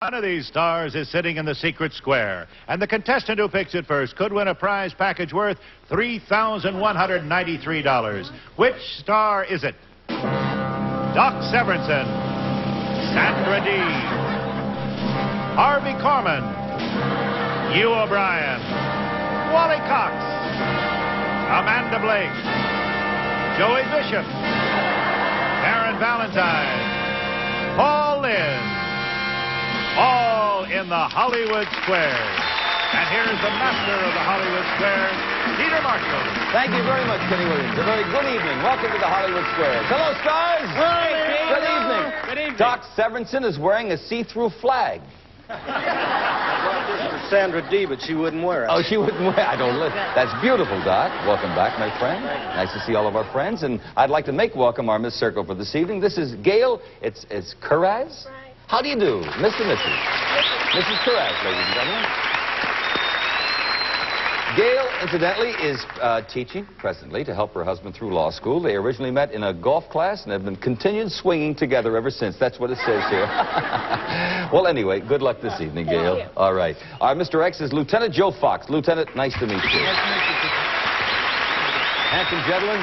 One of these stars is sitting in the secret square, and the contestant who picks it first could win a prize package worth $3,193. Which star is it? Doc Severinsen, Sandra Dee, Harvey Korman, Hugh O'Brien, Wally Cox, Amanda Blake, Joey Bishop, Karen Valentine, Paul Lynde. All in the Hollywood Square. And here's the master of the Hollywood Square, Peter Marshall. Thank you very much, Kenny Williams. A very good evening. Welcome to the Hollywood Square. Hello, stars. Good evening. Good evening. Doc Severinsen is wearing a see-through flag. I brought this for Sandra Dee, but she wouldn't wear it. Oh, she wouldn't wear it. I don't listen. That's beautiful, Doc. Welcome back, my friend. Nice to see all of our friends. And I'd like to make welcome our Miss Circle for this evening. This is Gail. It's Carraz. Right. How do you do, Mr. and Mrs.? Mrs. Carraz, ladies and gentlemen. Gail, incidentally, is teaching presently to help her husband through law school. They originally met in a golf class and have been continued swinging together ever since. That's what it says here. Well, anyway, good luck this evening, Gail. Thank you. All right. Our Mr. X is Lieutenant Joe Fox. Lieutenant, nice to meet you. Nice to meet you. Handsome gentleman.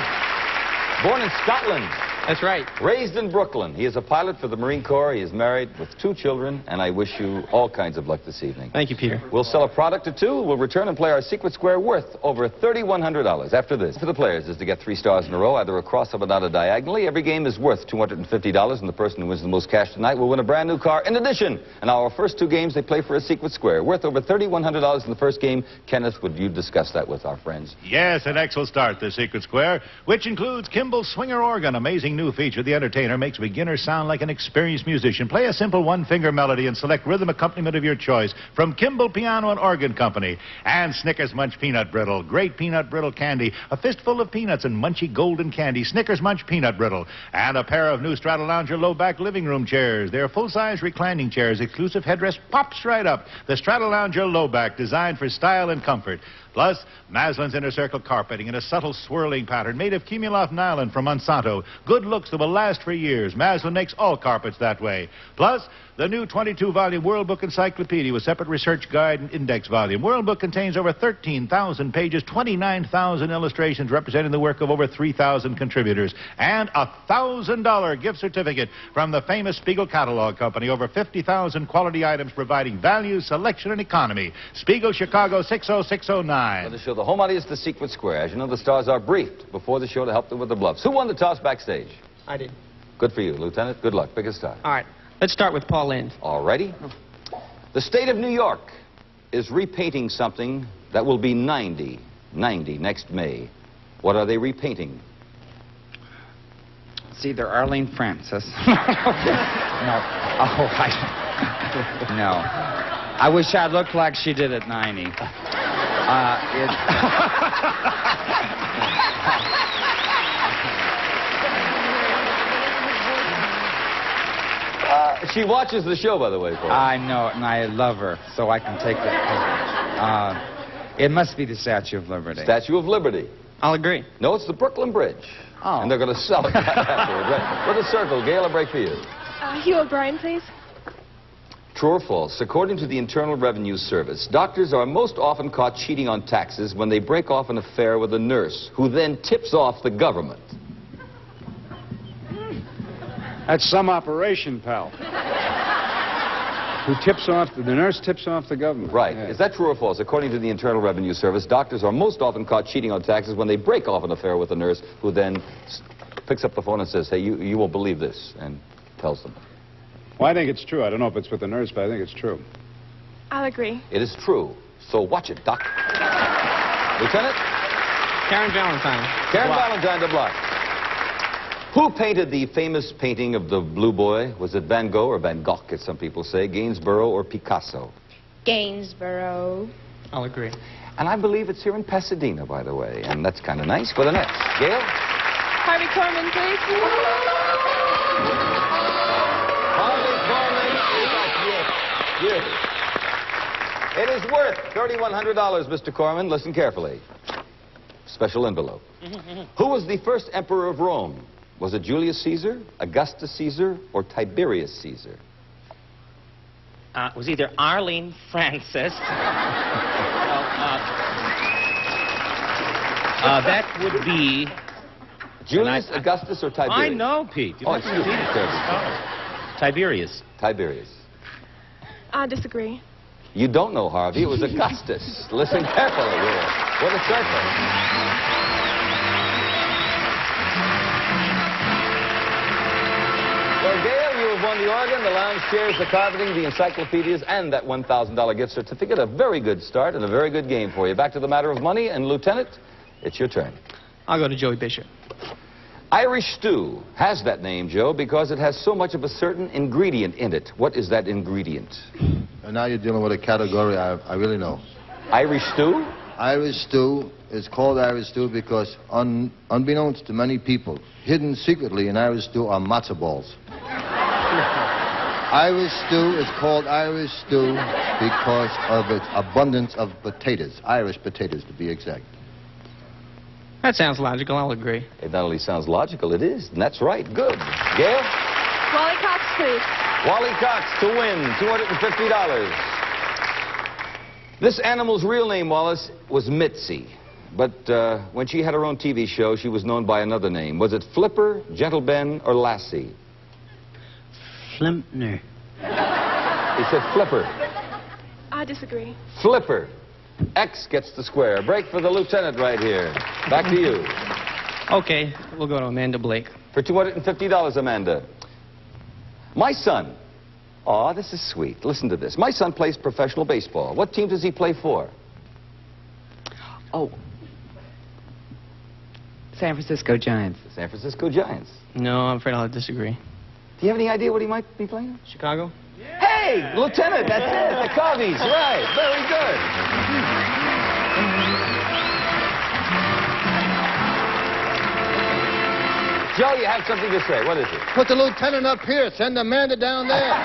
Born in Scotland. That's right. Raised in Brooklyn. He is a pilot for the Marine Corps. He is married with 2 children, and I wish you all kinds of luck this evening. Thank you, Peter. We'll sell a product or two. We'll return and play our secret square worth over $3,100 after this. For the players is to get 3 stars in a row, either across or down diagonally. Every game is worth $250, and the person who wins the most cash tonight will win a brand new car. In addition, in our first 2 games, they play for a secret square worth over $3,100 in the first game. Kenneth, would you discuss that with our friends? Yes, and X will start the secret square, which includes Kimball's Swinger Organ, amazing new feature. The entertainer makes beginners sound like an experienced musician. Play a simple 1-finger melody and select rhythm accompaniment of your choice from Kimball Piano and Organ Company. And Snickers Munch Peanut Brittle, great peanut brittle candy, a fistful of peanuts and munchy golden candy. Snickers Munch Peanut Brittle, and a pair of new Stratolounger low-back living room chairs. They're full-size reclining chairs. Exclusive headrest pops right up. The Stratolounger low-back, designed for style and comfort. Plus, Maslin's Inner Circle carpeting in a subtle swirling pattern made of Cumulov nylon from Monsanto. Good looks that will last for years. Maslin makes all carpets that way. Plus, the new 22-volume World Book Encyclopedia with separate research guide and index volume. World Book contains over 13,000 pages, 29,000 illustrations representing the work of over 3,000 contributors, and a $1,000 gift certificate from the famous Spiegel Catalog Company. Over 50,000 quality items providing value, selection, and economy. Spiegel, Chicago, 60609. For the show, the home audience, the secret square. As you know, the stars are briefed before the show to help them with the bluffs. Who won the toss backstage? I did. Good for you, Lieutenant. Good luck. Pick a star. All right. Let's start with Paul Lynde. All righty. The state of New York is repainting something that will be 90 next May. What are they repainting? It's either Arlene Francis. No. Oh, right. No. I wish I looked like she did at 90. She watches the show, by the way, Paul. I know it, and I love her, so I can take that. It must be the Statue of Liberty. Statue of Liberty. I'll agree. No, it's the Brooklyn Bridge. Oh. And they're going to sell it afterward. Right. For the circle, Gail, a break for you. Hugh O'Brien, please. True or false? According to the Internal Revenue Service, doctors are most often caught cheating on taxes when they break off an affair with a nurse, who then tips off the government. That's some operation, pal. Who tips off, the nurse tips off the government. Right. Yeah. Is that true or false? According to the Internal Revenue Service, doctors are most often caught cheating on taxes when they break off an affair with a nurse, who then picks up the phone and says, hey, you won't believe this, and tells them. Well, I think it's true. I don't know if it's with the nurse, but I think it's true. I'll agree. It is true. So watch it, Doc. Lieutenant? Karen Valentine. Karen Block. Valentine de Block. Who painted the famous painting of the Blue Boy? Was it Van Gogh or Van Gogh, as some people say, Gainsborough or Picasso? Gainsborough. I'll agree. And I believe it's here in Pasadena, by the way, and that's kind of nice. For the next, Gail? Harvey Korman, please. Harvey Korman is a gift. It is worth $3,100, Mr. Korman. Listen carefully. Special envelope. Who was the first emperor of Rome? Was it Julius Caesar, Augustus Caesar, or Tiberius Caesar? Was either Arlene Francis. That would be... Julius, Augustus, or Tiberius? I know, Pete. Oh, excuse me. Tiberius. Tiberius. I disagree. You don't know, Harvey. It was Augustus. Listen carefully here. With a circle. Well, Gail, you have won the organ, the lounge chairs, the carpeting, the encyclopedias, and that $1,000 gift certificate. A very good start and a very good game for you. Back to the matter of money, and Lieutenant, it's your turn. I'll go to Joey Bishop. Irish stew has that name, Joe, because it has so much of a certain ingredient in it. What is that ingredient? And now you're dealing with a category I really know. Irish stew? Irish stew is called Irish stew because, unbeknownst to many people, hidden secretly in Irish stew are matzo balls. Irish stew is called Irish stew because of its abundance of potatoes, Irish potatoes to be exact. That sounds logical. I'll agree. It not only sounds logical, it is. And that's right. Good. Gail? Wally Cox, please. Wally Cox to win $250. This animal's real name, Wallace, was Mitzi. But when she had her own TV show, she was known by another name. Was it Flipper, Gentle Ben, or Lassie? Flimpner. He said Flipper. I disagree. Flipper. X gets the square. Break for the lieutenant right here. Back to you. Okay, we'll go to Amanda Blake. For $250, Amanda. My son. Aw, this is sweet. Listen to this. My son plays professional baseball. What team does he play for? Oh. San Francisco Giants. The San Francisco Giants. No, I'm afraid I'll disagree. Do you have any idea what he might be playing? Chicago? Hey, Lieutenant, that's it. The Cubbies, right. Very good. Joe, you have something to say. What is it? Put the lieutenant up here. Send Amanda down there.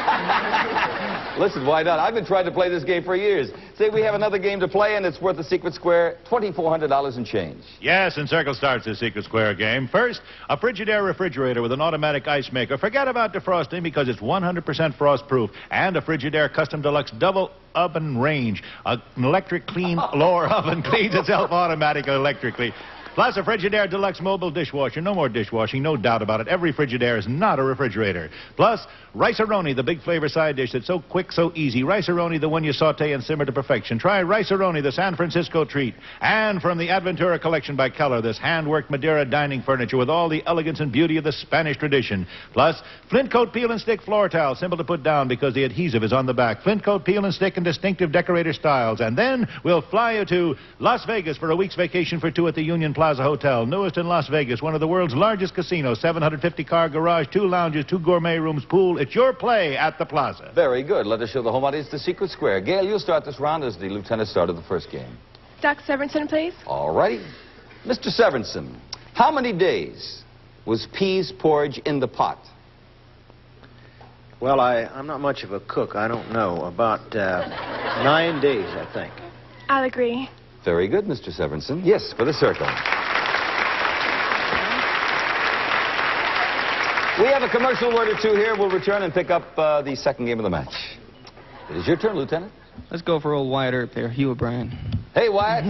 Listen, why not? I've been trying to play this game for years. Say we have another game to play, and it's worth the secret square, $2,400 and change. Yes, and Circle starts the Secret Square game. First, a Frigidaire refrigerator with an automatic ice maker. Forget about defrosting because it's 100% frost-proof. And a Frigidaire Custom Deluxe double oven range. An electric clean lower oven cleans itself automatically electrically. Plus a Frigidaire Deluxe mobile dishwasher. No more dishwashing, no doubt about it. Every Frigidaire is not a refrigerator. Plus, Rice-A-Roni, the big flavor side dish that's so quick, so easy. Rice-A-Roni, the one you saute and simmer to perfection. Try Rice-A-Roni, the San Francisco treat. And from the Adventura collection by Keller, this hand-worked Madeira dining furniture with all the elegance and beauty of the Spanish tradition. Plus, Flint Coat Peel and Stick floor towel, simple to put down because the adhesive is on the back. Flint Coat Peel and Stick in distinctive decorator styles. And then we'll fly you to Las Vegas for a week's vacation for two at the Union Plaza Hotel, newest in Las Vegas, one of the world's largest casinos, 750-car garage, 2 lounges, 2 gourmet rooms, pool. It's your play at the Plaza. Very good. Let us show the home audience the secret square. Gail, you'll start this round as the lieutenant started the first game. Doc Severinsen, please. All righty. Mr. Severinsen, how many days was peas porridge in the pot? Well, I'm not much of a cook. I don't know. About 9 days, I think. I'll agree. Very good, Mr. Severinsen. Yes, for the circle. We have a commercial word or two here. We'll return and pick up the second game of the match. It is your turn, Lieutenant. Let's go for old Wyatt Earp there, Hugh O'Brien. Hey, Wyatt.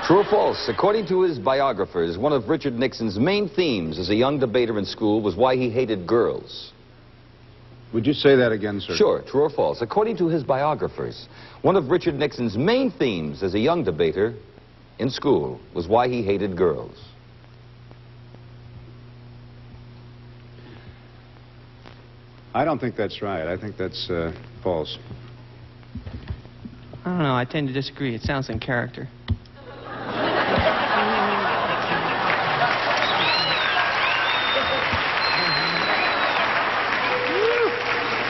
True or false? According to his biographers, one of Richard Nixon's main themes as a young debater in school was why he hated girls. Would you say that again, sir? Sure. True or false? According to his biographers, one of Richard Nixon's main themes as a young debater in school was why he hated girls. I don't think that's right. I think that's false. I don't know. I tend to disagree. It sounds in character.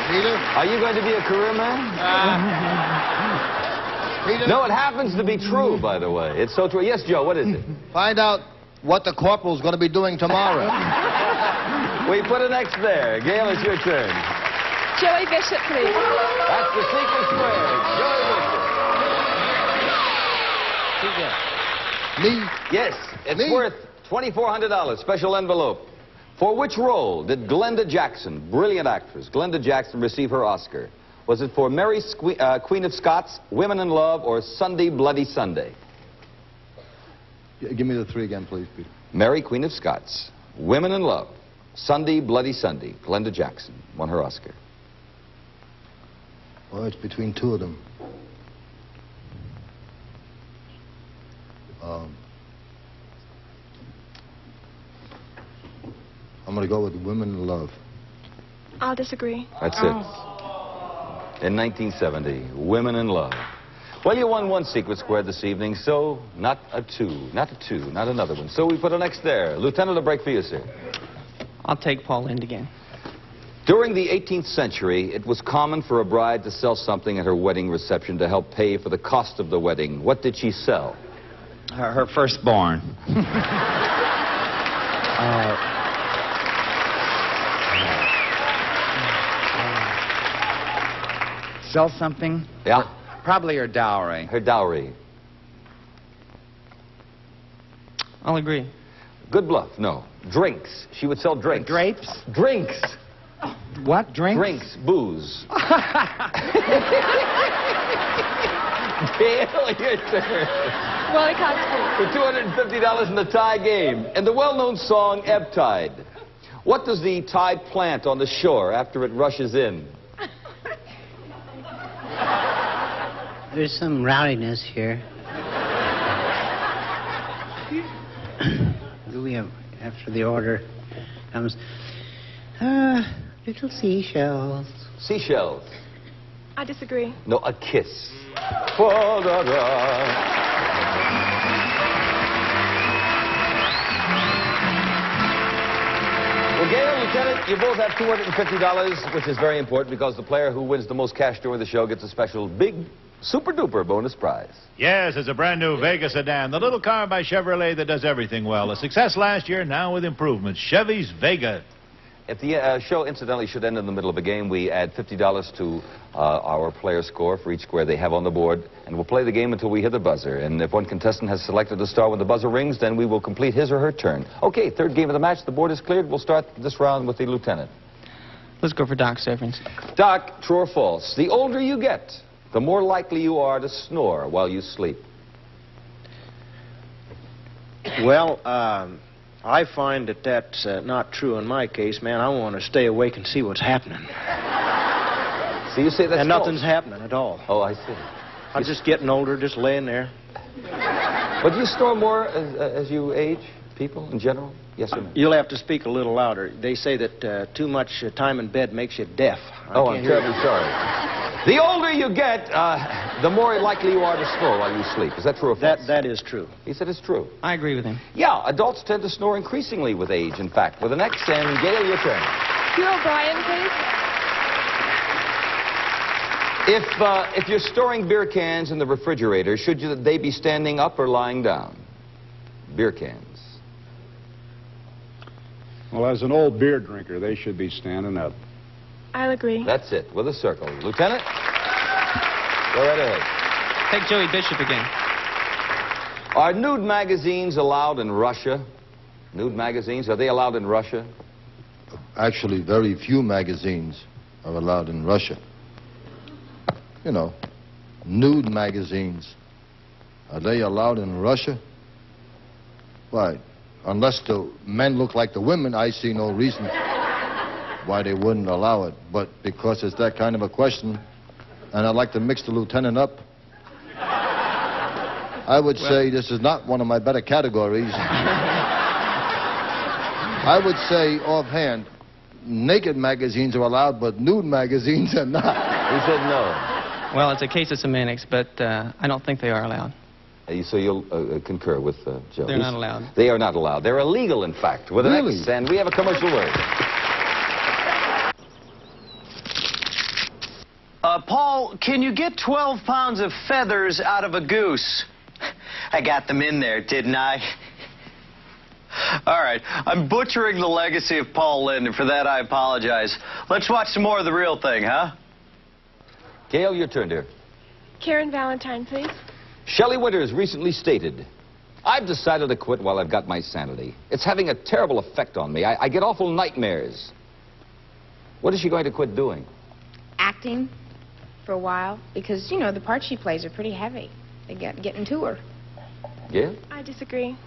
Peter? Are you going to be a career man? Peter? No, it happens to be true, by the way. It's so true. Yes, Joe, what is it? Find out what the corporal's going to be doing tomorrow. We put an X there. Gail, it's your turn. Joey Bishop, please. That's the secret square. Joey Bishop. Me? Yes, it's Me? worth $2,400, special envelope. For which role did Glenda Jackson, brilliant actress, Glenda Jackson, receive her Oscar? Was it for Mary, Queen of Scots, Women in Love, or Sunday, Bloody Sunday? Give me the three again, please, Peter. Mary, Queen of Scots, Women in Love, Sunday, Bloody Sunday. Glenda Jackson won her Oscar. Well, it's between two of them. I'm going to go with Women in Love. I'll disagree. That's it. In 1970, Women in Love. Well, you won one secret square this evening, so not another one. So we put an X there. Lieutenant, a break for you, sir. I'll take Paul Lynde again. During the 18th century, it was common for a bride to sell something at her wedding reception to help pay for the cost of the wedding. What did she sell? Her firstborn. Sell something? Yeah. Probably her dowry. Her dowry. I'll agree. Good bluff. No. Drinks. She would sell drinks. Drapes? Drinks. What? Drinks? Drinks. Booze. Gail, your turn. Well, it costs For $250 in the tie game. And the well-known song, Ebb Tide. What does the tide plant on the shore after it rushes in? There's some rowdiness here. Do we have, after the order comes, little seashells. Seashells. I disagree. No, a kiss. Fa-da-da. Well, Gail, Lieutenant, you both have $250, which is very important because the player who wins the most cash during the show gets a special big, super-duper bonus prize. Yes, it's a brand new Vega sedan, the little car by Chevrolet that does everything well. A success last year, now with improvements. Chevy's Vega. If the show, incidentally, should end in the middle of a game, we add $50 to our player score for each square they have on the board, and we'll play the game until we hit the buzzer. And if one contestant has selected a star when the buzzer rings, then we will complete his or her turn. Okay, third game of the match. The board is cleared. We'll start this round with the lieutenant. Let's go for Doc Severance. Doc, true or false? The older you get, the more likely you are to snore while you sleep. Well, I find that that's not true in my case, man. I want to stay awake and see what's happening. So you say that's And false? nothing's happening at all. Oh, I see. I'm just getting older, just laying there. But do you snore more as you age, people, in general? Yes or no? You'll have to speak a little louder. They say that too much time in bed makes you deaf. Oh, I'm terribly sorry. The older you get, the more likely you are to snore while you sleep. Is that true or false? That is true. He said it's true. I agree with him. Yeah, adults tend to snore increasingly with age, in fact. With an X, and Gail, your turn. Hugh O'Brien, please. If you're storing beer cans in the refrigerator, should they be standing up or lying down? Beer cans. Well, as an old beer drinker, they should be standing up. I'll agree. That's it, with a circle. Lieutenant, go right ahead. Take Joey Bishop again. Are nude magazines allowed in Russia? Nude magazines, are they allowed in Russia? Actually, very few magazines are allowed in Russia. You know, nude magazines. Are they allowed in Russia? Why? Unless the men look like the women, I see no reason why they wouldn't allow it. But because it's that kind of a question, and I'd like to mix the lieutenant up, I would say this is not one of my better categories. I would say offhand, naked magazines are allowed, but nude magazines are not. He said no. Well, it's a case of semantics, but I don't think they are allowed. So you'll concur with Joe? They're not allowed. They are not allowed. They're illegal, in fact, with an Really? X. And we have a commercial word. Paul, can you get 12 pounds of feathers out of a goose? I got them in there, didn't I? All right, I'm butchering the legacy of Paul Lynde, and for that I apologize. Let's watch some more of The Real Thing, huh? Gail, your turn, dear. Karen Valentine, please. Shelley Winters recently stated, I've decided to quit while I've got my sanity. It's having a terrible effect on me. I get awful nightmares. What is she going to quit doing? Acting. for a while because, you know, the parts she plays are pretty heavy. They get into her. Gail? I disagree.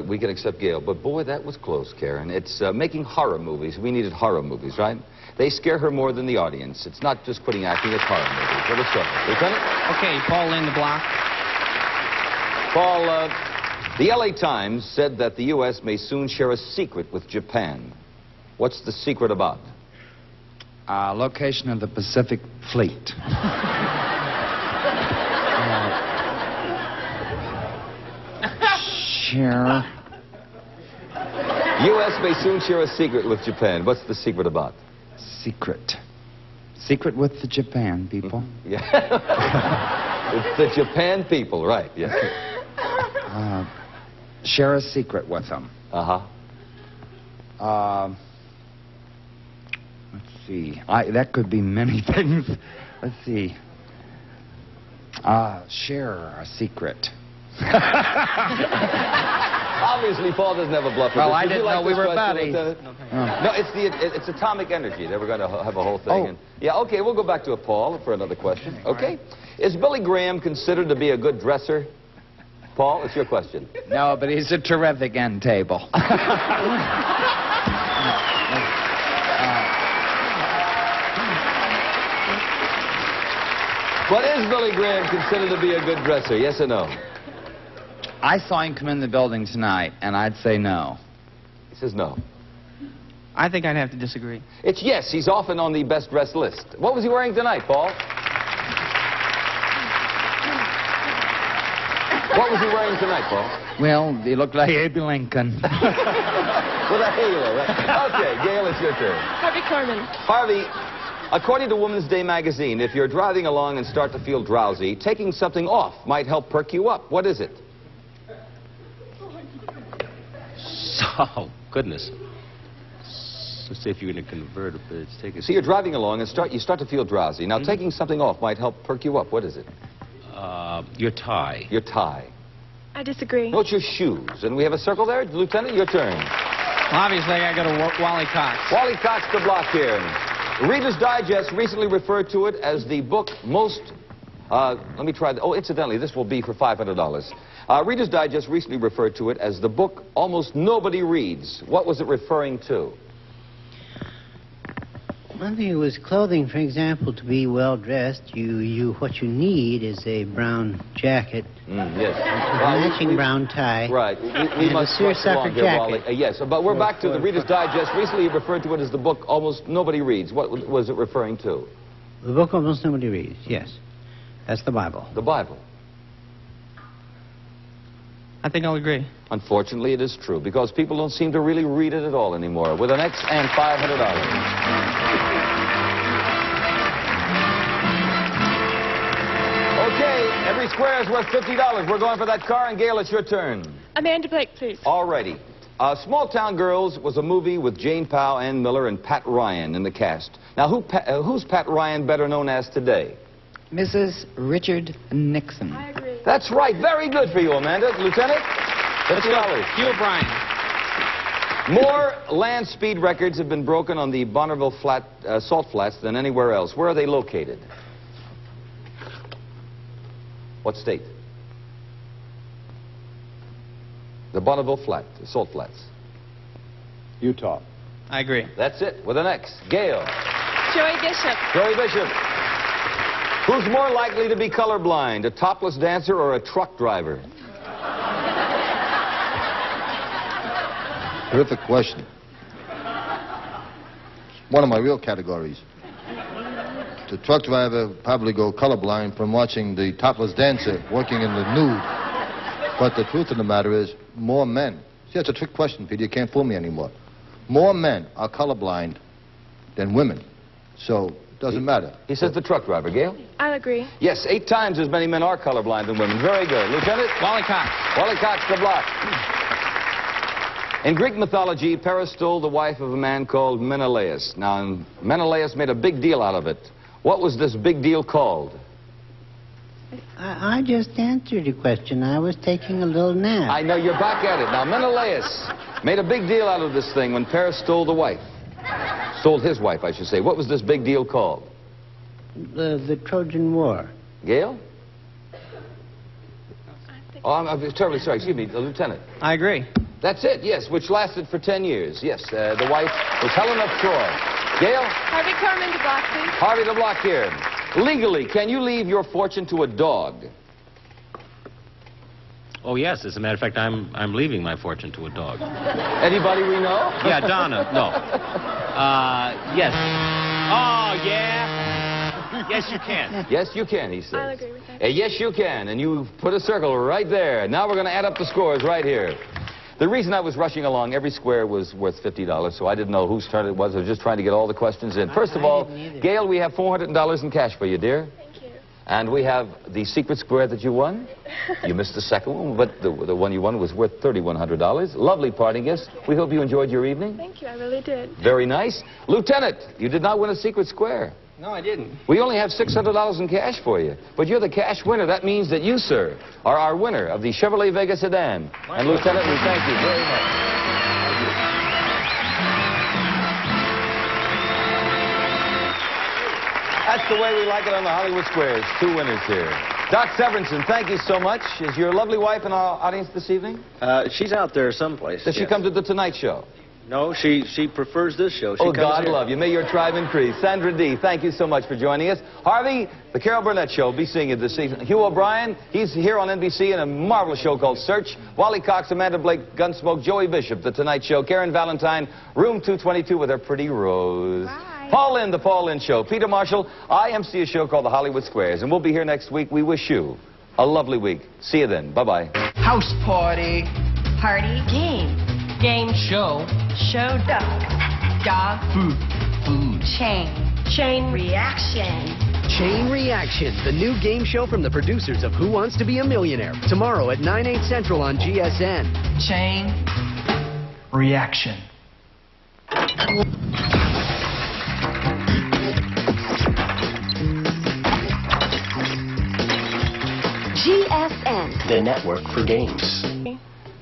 We can accept Gail, but boy, that was close, Karen. It's making horror movies. We needed horror movies, right? They scare her more than the audience. It's not just quitting acting, it's horror movies. What was that? Lieutenant? Okay, Paul Lynde, the block. Paul, the LA Times said that the U.S. may soon share a secret with Japan. What's the secret about? Location of the Pacific Fleet. Share. U.S. may soon share a secret with Japan. What's the secret about? Secret. Secret with the Japan people. Yeah. It's the Japan people, right, yes. Share a secret with them. Uh-huh. Let's see. That could be many things. Let's see. Share a secret. Obviously, Paul doesn't have a bluff. Well, this. I Would you didn't like know we this were question, buddies. No, it's atomic energy. They were going to have a whole thing. Oh. And, yeah, okay, we'll go back to Paul for another question. Okay. Is Billy Graham considered to be a good dresser? Paul, it's your question. No, but he's a terrific end table. But is Billy Graham considered to be a good dresser? Yes or no? I saw him come in the building tonight, and I'd say no. He says no. I think I'd have to disagree. It's yes. He's often on the best dressed list. What was he wearing tonight, Paul? What was he wearing tonight, Paul? Well, he looked like Abe Lincoln. With a halo, right? Okay, Gail, it's your turn. Harvey Korman. Harvey, according to Woman's Day magazine, if you're driving along and start to feel drowsy, taking something off might help perk you up. What is it? Oh, goodness. Let's see if you're going to convert it, but it's taking... So you're driving along and you start to feel drowsy. Now, taking something off might help perk you up. What is it? Your tie. Your tie. I disagree. No, it's your shoes. And we have a circle there. Lieutenant, your turn. Well, obviously, I got to Wally Cox. Wally Cox, the block here. Reader's Digest recently referred to it as the book most... let me try... Oh, incidentally, this will be for $500. Reader's Digest recently referred to it as the book almost nobody reads. What was it referring to? I think it was clothing, for example, to be well dressed. What you need is a brown jacket, Yes. a matching brown tie, Right. We and must a seersucker here, Wally. jacket. Yes, but we're back to the Reader's Digest. Recently referred to it as the book almost nobody reads. What was it referring to? The book almost nobody reads. Yes, that's the Bible. The Bible. I think I'll agree. Unfortunately, it is true, because people don't seem to really read it at all anymore. With an X and $500. Okay, every square is worth $50. We're going for that car, and Gail, it's your turn. Amanda Blake, please. Alrighty. Small Town Girls was a movie with Jane Powell, Ann Miller, and Pat Ryan in the cast. Now, who's Pat Ryan better known as today? Mrs. Richard Nixon. I agree. That's right. Very good for you, Amanda. Lieutenant? $50. Hugh O'Brien. More land speed records have been broken on the Bonneville Salt Flats than anywhere else. Where are they located? What state? The Bonneville Salt Flats. Utah. I agree. That's it, with an X. Gail. Joey Bishop. Joey Bishop. Who's more likely to be colorblind, a topless dancer or a truck driver? Terrific question. One of my real categories. The truck driver probably go colorblind from watching the topless dancer working in the nude. But the truth of the matter is, more men. See, that's a trick question, Peter. You can't fool me anymore. More men are colorblind than women. So, it doesn't matter. He says the truck driver. Gail? I'll agree. Yes, 8 times as many men are colorblind than women. Very good. Lieutenant? Wally Cox. Wally Cox, the block. In Greek mythology, Paris stole the wife of a man called Menelaus. Now, Menelaus made a big deal out of it. What was this big deal called? I just answered your question. I was taking a little nap. I know, you're back at it. Now, Menelaus made a big deal out of this thing when Paris stole the wife. Stole his wife, I should say. What was this big deal called? the Trojan War. Gail? Oh, I'm terribly sorry. Excuse me, Lieutenant. I agree. That's it, yes, which lasted for 10 years. Yes, the wife was Helen of Troy. Gail? Harvey Korman de Block, please. Harvey the Block here. Legally, can you leave your fortune to a dog? Oh, yes. As a matter of fact, I'm leaving my fortune to a dog. Anybody we know? Yeah, Donna. No. Yes. Oh, yeah. Yes, you can. Yes, you can, he says. I'll agree with that. Yes, you can, and you put a circle right there. Now we're going to add up the scores right here. The reason I was rushing along, every square was worth $50, so I didn't know whose turn it was. I was just trying to get all the questions in. First of all, Gail, we have $400 in cash for you, dear. Thank you. And we have the secret square that you won. You missed the second one, but the one you won was worth $3,100. Lovely parting gifts. We hope you enjoyed your evening. Thank you, I really did. Very nice. Lieutenant, you did not win a secret square. No, I didn't. We only have $600 in cash for you. But you're the cash winner. That means that you, sir, are our winner of the Chevrolet Vega sedan. And, Lieutenant, we thank you very much. That's the way we like it on the Hollywood Squares. 2 winners here. Doc Severinsen, thank you so much. Is your lovely wife in our audience this evening? She's out there someplace. Does she come to the Tonight Show? No, she prefers this show. She Oh, comes God here. love you. May your tribe increase. Sandra D., thank you so much for joining us. Harvey, the Carol Burnett Show, will be seeing you this season. Hugh O'Brien, he's here on NBC in a marvelous show called Search. Wally Cox, Amanda Blake, Gunsmoke, Joey Bishop, The Tonight Show, Karen Valentine, Room 222 with her pretty Rose. Bye. Paul Lynde, The Paul Lynde Show. Peter Marshall, I MC a show called The Hollywood Squares, and we'll be here next week. We wish you a lovely week. See you then. Bye-bye. House party. Party. Game. Game. Show. Show. Dog. Food. Food. Chain. Chain reaction. Chain Reaction, the new game show from the producers of Who Wants to Be a Millionaire. Tomorrow at 9/8 Central on GSN. Chain. Reaction. GSN. The network for games.